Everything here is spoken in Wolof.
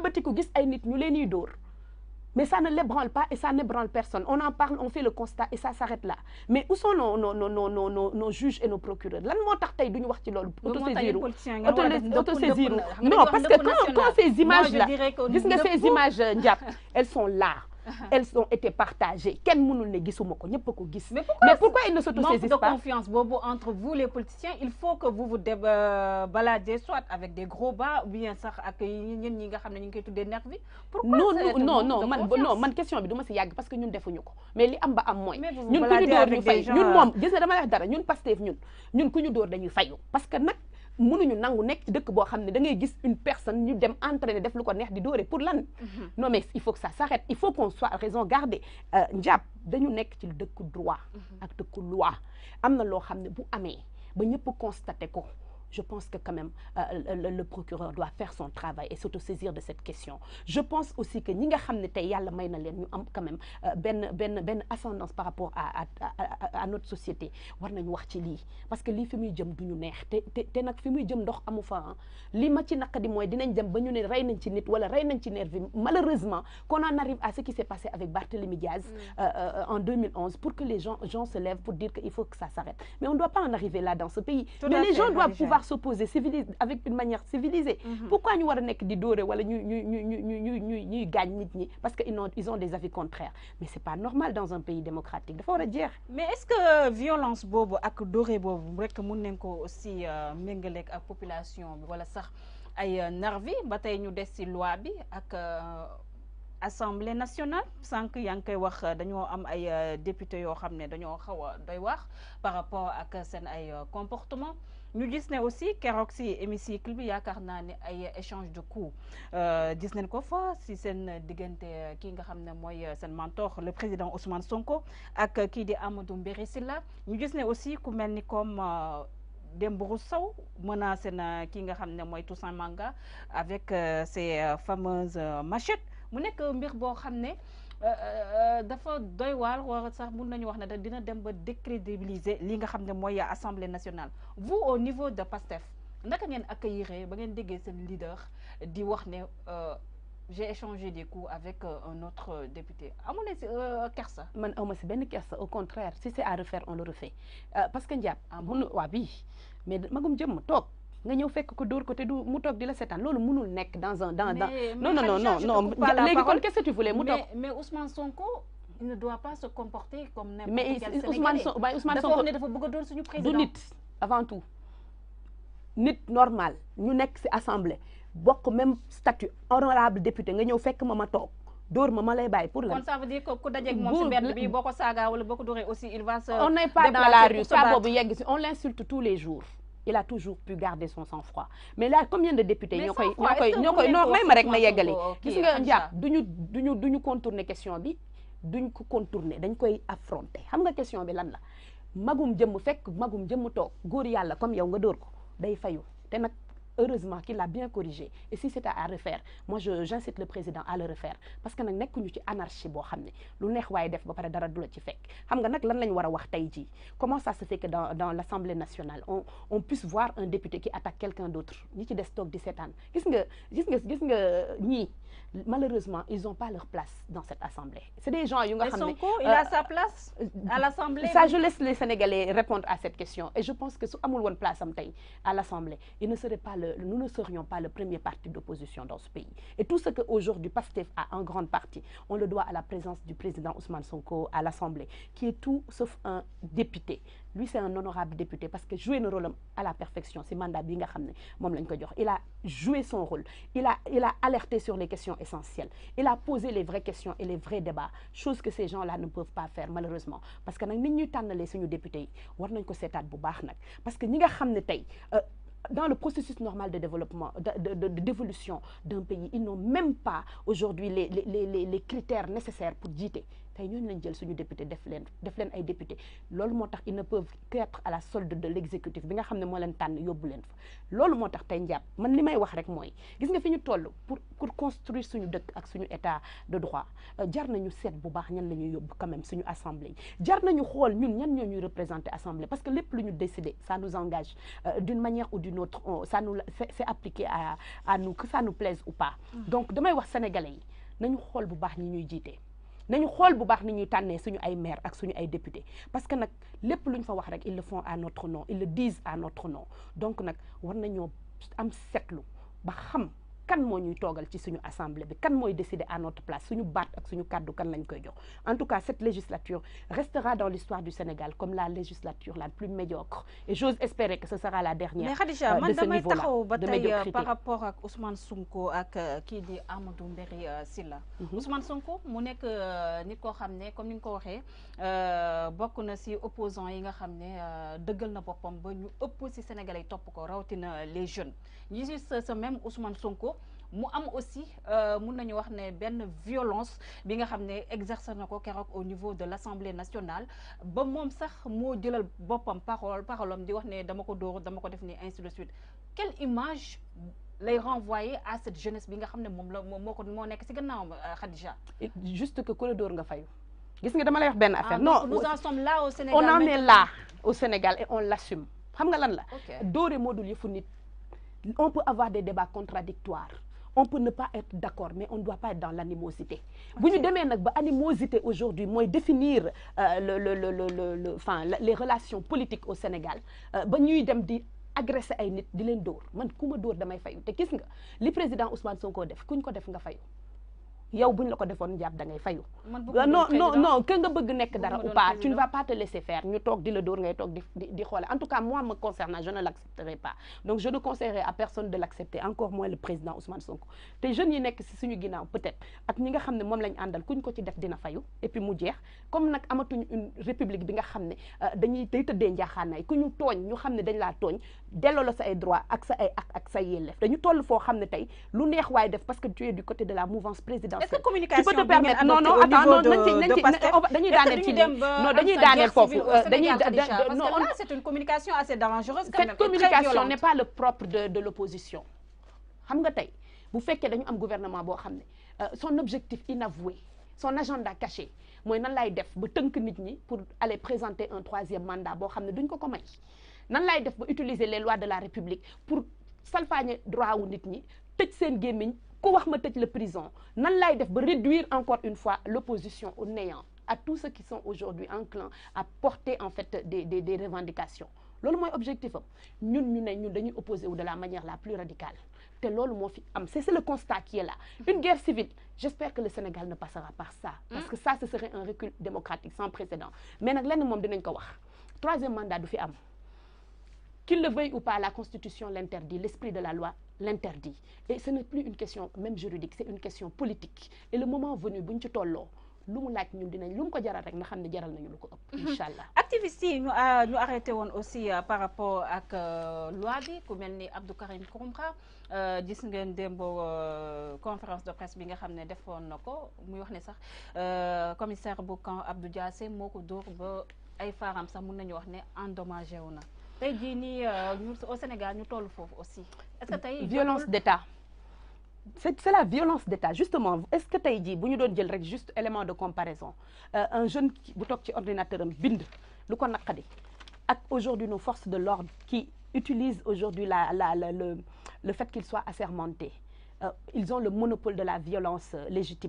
wëlbatiku gis ay nit ñu leen di dóor mais ça ne l'ébranle pas et ça n'ébranle personne on en parle on fait le constat et ça s'arrête là mais où sont nos juges et nos procureurs lan moo tax tey duñu wax ci loolu autosaisir non parce que quand ces images là gis nga ces images Ndiap elles sont là elles ont été partagées kenn mënul ne gisuma ko ñëpp a ko gis mais pourquoi ils ne s'autosaisissent pas manque de confiance boobu entre vous les politiciens il faut que vous vous baladez soit avec des gros bas ou bien sax ak ñen ñi nga xam ne ñu ngi koy tuddee nervi pourquoi non man question bi du ma si yàgg parce que ñun defuñu ko mais li am ba am mooy ñun ku ñu dóor ñu fay ñun moom gis nga dama lay wax dara ñun Pastef ñun ku ñu dóor dañuy fayu parce que nag mënuñu nangu nekk ci dëkk boo xam ne da ngay gis une personne ñu dem entraîner def lu ko neex di dóore pour lan non mais il faut que ça s'arrête il faut qu'on soit raison gardée Ndiap dañu nekk ci dëkku droit ak dëkku loi am na loo xam ne bu amee ba ñëpp constaté ko je pense que quand même le procureur doit faire son travail et s'autosaisir de cette question je pense aussi que ñi nga xam ne tey yàlla may na leen ñu am quand même benn ascendance par rapport à notre société war nañu wax ci lii parce que lii fi muy jëm du ñu neex te nag fi muy jëm ndox amu fa li ma ci naqadi mooy dinañ dem ba ñu ne rey nañ ci nit wala rey nañ ci nervi malheureusement qu'on en arrive à ce qui s'est passé avec Barthélémy Diaz en 2011 pour que les gens se lèvent pour dire qu'il faut que ça s'arrête mais on ne doit pas en arriver là dans ce pays mais les gens doivent pouvoir s'opposer avec une manière civilisée pourquoi ñu war a nekk di dóore wala ñuy gaañ nit ñi parce que ils ont des avis contraires mais c'est pas normal dans un pays démocratique dafa war a jeex mais est-ce que violence boobu ak dóore boobu rek mën nañ ko aussi méngaleeg ak population bi wala sax ay nervi ba tey ñu des ci loi bi ak Assemblée nationale sànq yaa ngi koy wax dañoo am ay député yoo xam ne dañoo xaw a doy wax par rapport ak seen ay comportement ñu gis ne aussi keroog ci hémicycle bi yaakaar naa ne ay échange de coups gis nañ ko fa ci seen diggante kii nga xam ne mooy seen mentor le président Ousmane Sonko ak kii di Amadou Mbéry Sylla ñu gis ne aussi ku mel ni comme Dembourou Sow menacé na kii nga xam ne mooy Toussaint Manga avec ces fameuses machettes mu nekk mbir boo xam ne dafa doy waar war sax mun nañu wax ne dina dem ba décrédibiliser li nga xam ne mooy Assemblée nationale vous au niveau de PASTEF naka ngeen accueillir ba ngeen déggee seen leader di wax ne j'ai échangé des coups avec un autre député amu ne si kersa man awma si benn kersa au contraire si c'est à refaire on le refait parce que Ndiap munu waa bii mais magum jëmm toog nga ñëw fekk ko dóor ko te du mu toog di la seetaan loolu mënul nekk non léegi kon qu'est-ce que tu voulais mu toog mais Ousmane Sonko il ne doit pas se comporter comme n'importe mais quel Ousmane Sonko dafa bëgg a doon suñu président du nit avant tout nit normal ñu nekk ci assemblée bokk même statut honorable député nga ñëw fekk ma toog dóor ma lay bàyyi pour la kon ça veut dire que ku dajeeg moom ci mbedd bi boo ko saaga wala boo ko dóoree aussi il va se on n'est pas dans la rue ça boobu yegg ci on l'insulte tous les jours il a toujours pu garder son sang-froid mais là combien de députés ñoo koy non may ma rek ma yeggale gis nga Ndiap duñu contourner question bi duñ ko contourner dañ koy affronter xam nga question bi lan la magum jëmm toog góor yàlla comme yow nga dóor ko day fayu te nag heureusement qu'il l'a bien corrigé et si c'était à refaire moi j'incite le président à le refaire parce que nag nekkuñu ci anarchie boo xam ne lu neex waaye def ba pare dara du la ci fekk xam nga nag lan lañ war a wax tey jii comment ça se fait que dans l'Assemblée nationale on puisse voir un député qui attaque quelqu'un d'autre ñi ci des toog di seetaan gis nga ñii malheureusement ils ont pas leur place dans cette assemblée c'est des gens yu nga xam ne Sonko il a sa place à l'assemblée ça je laisse les Sénégalais répondre à cette question et je pense que su amul woon place am tey à l'assemblée nous ne serions pas le premier parti d'opposition dans ce pays et tout ce que aujourd'hui PASTEF a en grande partie on le doit à la présence du président Ousmane Sonko à l'assemblée qui est tout sauf un député lui c'est un honorable député parce que joué na rôle am à la perfection si mandat bi nga xam ne moom lañ ko jox il a joué son rôle il a alerté sur les questions essentielles il a posé les vraies questions et les vrais débats chose que ces gens-là ne peuvent pas faire malheureusement parce que nag nit ñuy tànnalee suñu député yi war nañ ko seetaat bu baax nag parce que ñi nga xam ne tey dans le processus normal de développement d'évolution d'un pays ils n'ont même pas aujourd'hui les critères nécessaires pour jiite tey ñooñu lañ jël suñu député def leen ay député loolu moo tax ils ne peuvent qu'être à la solde de l'exécutif bi nga xam ne moo leen tànn yóbbu leen fa loolu moo tax tey njàpp man li may wax rek mooy gis nga fi ñu toll pour construire suñu dëkk ak suñu état de droit jar nañu seet bu baax ñan la ñuy yóbbu quand même suñu assemblée jar nañu xool ñun ñan ñoo ñuy représenter assemblée parce que lépp lu ñu décider ça nous engage d'une manière ou d'une autre c'est appliqué à nous que ça nous plaise ou pas donc damay wax sénégalais yi nañu xool bu baax ñi ñuy jiite nañu xool bu baax ni ñuy tànnee suñu ay maire ak suñu ay député parce que nag lépp lu ñu fa wax rek ils le font à notre nom ils le disent à notre nom donc nag war nañoo am seetlu ba xam kan moo ñuy toogal ci suñu assemblée bi kan mooy décider à notre place suñu baat ak suñu kàddu kan lañ koy jox en tout cas cette législature restera dans l'histoire du Sénégal comme la législature la plus médiocre et j'ose espérer que ce sera la dernière. Mais Khadija man damay taxaw ba de tey médiocrité par rapport ak Ousmane Sonko ak kii di Amadou Mbéry Sylla Ousmane Sonko mu nekk nit koo xam ne comme ni nga ko waxee bokk na ci opposants yi nga xam ne dëggal na boppam ba ñu ëpp ci Sénégalais yi topp ko rawatina les jeunes ñi ci ce même Ousmane Sonko mu am aussi mun nañu wax ne benn violence bi nga xam ne exercer na ko keroog au niveau de l'Assemblée nationale ba moom sax moo jëlal boppam parolam di wax ne dama ko dóor dama ko def ni ainsi de suite quelle image lay renvoyer à cette jeunesse bi nga xam ne moom la moo nekk ci gannaawam Khadija. juste que ku la dóor nga fayu gis nga dama lay wax benn affaire non nous en sommes là au Sénégal on en est là au Sénégal et on l'assume xam nga lan la Ok. dóore moo dul yëfu nit on peut avoir des débats contradictoires on peut ne pas être d'accord mais on ne doit pas être dans l'animosité bu ñu demee nag ba animosité aujourd'hui mooy définir les relations politiques au Sénégal ba ñuy dem di agresser ay nit di leen dóor man ku ma dóor damay fayu te gis nga li président Ousmane Sonko def kuñ ko def nga fayu yow buñ la ko defoon jàpp da ngay fayu non que nga bëgg nekk dara ou pas tu ne vas pas te laisser faire ñu toog di la dóor ngay toog di xoole en tout cas moi me concernant je ne l'accepterai pas donc je ne conseillerais à personne de l'accepter encore moins le président Ousmane Sonko te jeunes yi nekk ci suñu ginnaaw peut-être ak ñi nga xam ne moom lañ àndal kuñ ko ci def dina fayu et puis mu jeex comme nag amatuñ une république bi nga xam ne day tëddee njaaxaanaay ku ñu tooñ ñu xam ne dañ laa tooñ delloo la sa ay droit ak sa ay ak sa yelleef dañu toll foo xam ne tey lu neex waay def parce que tu es du côté de la mouvance présidentielle. Est-ce que communication tu peux te permettre non dañuy daaneel ci non dañuy daaneel foofu non c'est une communication assez dangereuse quand même. Cette communication n'est pas le propre de l'opposition xam nga tey bu fekkee dañu am gouvernement boo xam ne son objectif inavoué son agenda caché mooy nan lay def ba tënk nit ñi pour aller présenter un troisième mandat boo xam ne duñ ko may nan lay def ba utiliser les lois de la République pour salfaañe droit wu nit ñi tëj seen gémmiñ ku wax ma tëj la prison nan lay def ba réduire encore une fois l'opposition au néant à tous ceux qui sont aujourd'hui enclins à porter en fait des revendications loolu mooy objectif am ñun dañuy opposé wu de la manière la plus radicale te loolu moo fi am c'est le constat qui est là une guerre civile j'espère que le Sénégal ne passera par ça parce que ça ce serait un recul démocratique sans précédent mais nag lenn moom dinañ ko wax troisième mandat du fi am qu'il le veuille ou pas la constitution l'interdit l'esprit de la loi l'interdit et ce n'est plus une question même juridique c'est une question politique et le moment venu bu ñu ci tolloo lu mu laaj ñun dinañ lu mu ko jaral rek nga xam ne jaral nañu lu ko ëpp incha allah activistes yi ñu arrêté woon aussi par rapport ak loi bi ku mel ni Abdou Karim Xrum gis ngeen démb conférence de presse bi nga xam ne defoon na ko muy wax ne sax commissaire bu camp Abdou Diassé moo ko dóor ba ay faaram sax mun nañu wax ne endommagé wu na tey jii nii ñu au Sénégal ñu toll foofu aussi est-ce que tey violence d'État c'est la violence d'État justement est-ce que tey jii bu ñu doon jël rek juste élément de comparaison un jeune bu toog ci ordinateur am bind lu ko naqadi ak aujourd'hui nos forces de l'ordre qui utilisent aujourd'hui le fait qu'ils soient assermentés ils ont le monopole de la violence légitime